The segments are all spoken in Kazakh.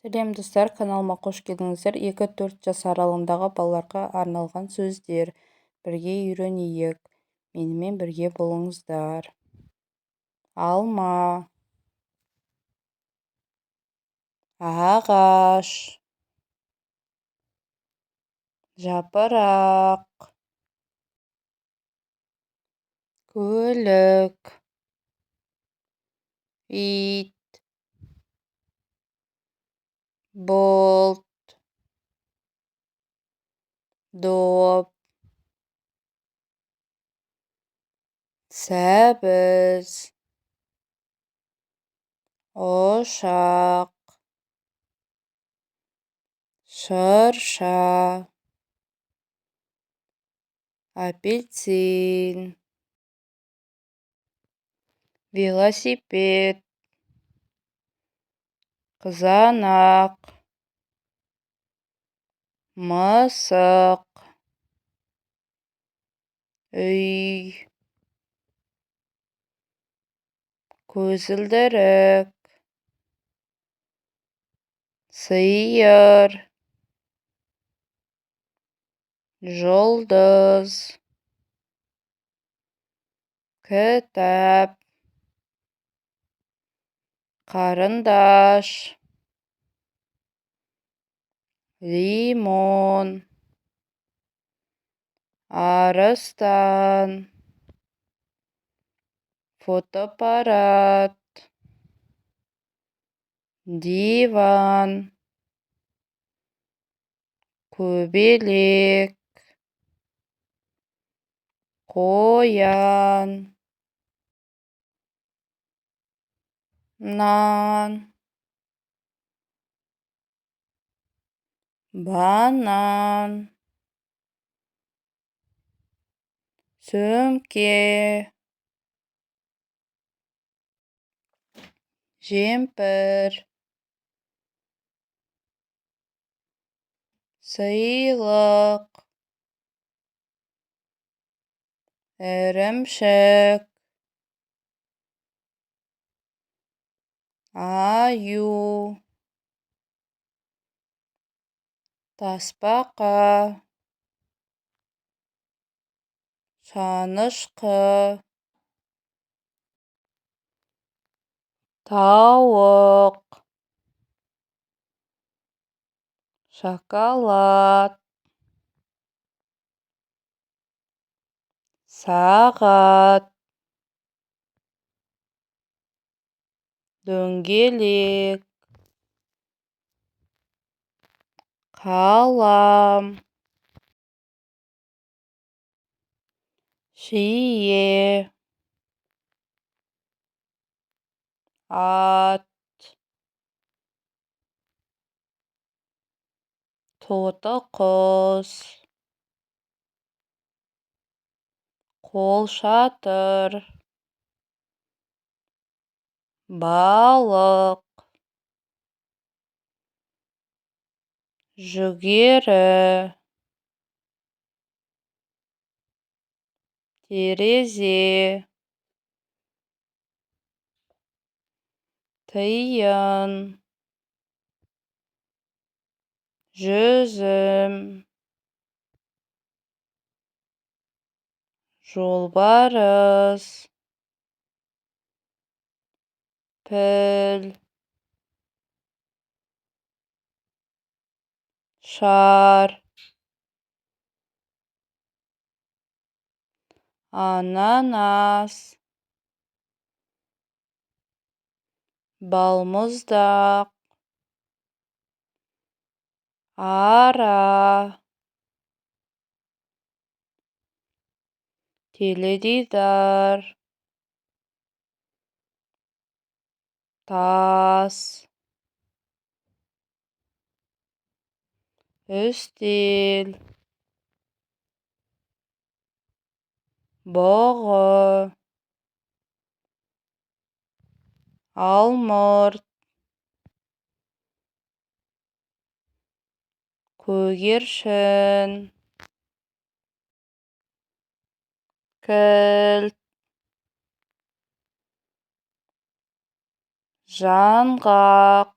Сәлем достар, каналыма қош келдіңіздер. 2-4 жас аралығындағы балаларға арналған сөздер. Бірге үйренейік. Менімен бірге болыңыздар. Алма, ағаш, жапырақ, көлік, ит, бұлт, доп, сәбіз, ошақ, шырша, апельсин, велосипед, қызанақ, мысық, үй, көзілдірік, сиыр, жұлдыз, кітап, қарындаш, лимон, арыстан, фотоаппарат, диван, көбелек, қоян, нан, банан, сөмке, жемпір, сыйлық, ірімшік, аю, тасбақа, шанышқы, тауық, шоколад, сағат, дөңгелек, қалам, шие, ат, тоты құс, қолшатыр, балық, жүгері, терезе, тиын, жүзім, жолбарыс, піл, шар, ананас, балмұздақ, ара, теледидар, тас, үстел, бұғы, алмұрт, көгершін, кілт, жаңғақ,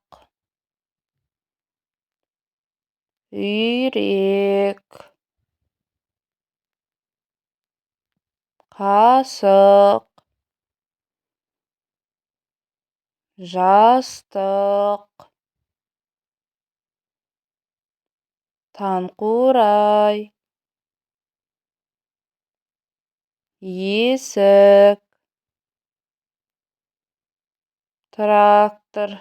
үйрек, қасық, жастық, таңқурай, есік, трактор,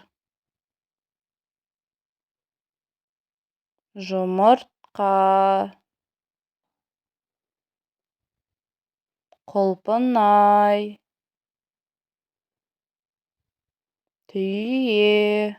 жұмыртқа, құлпынай, түйе,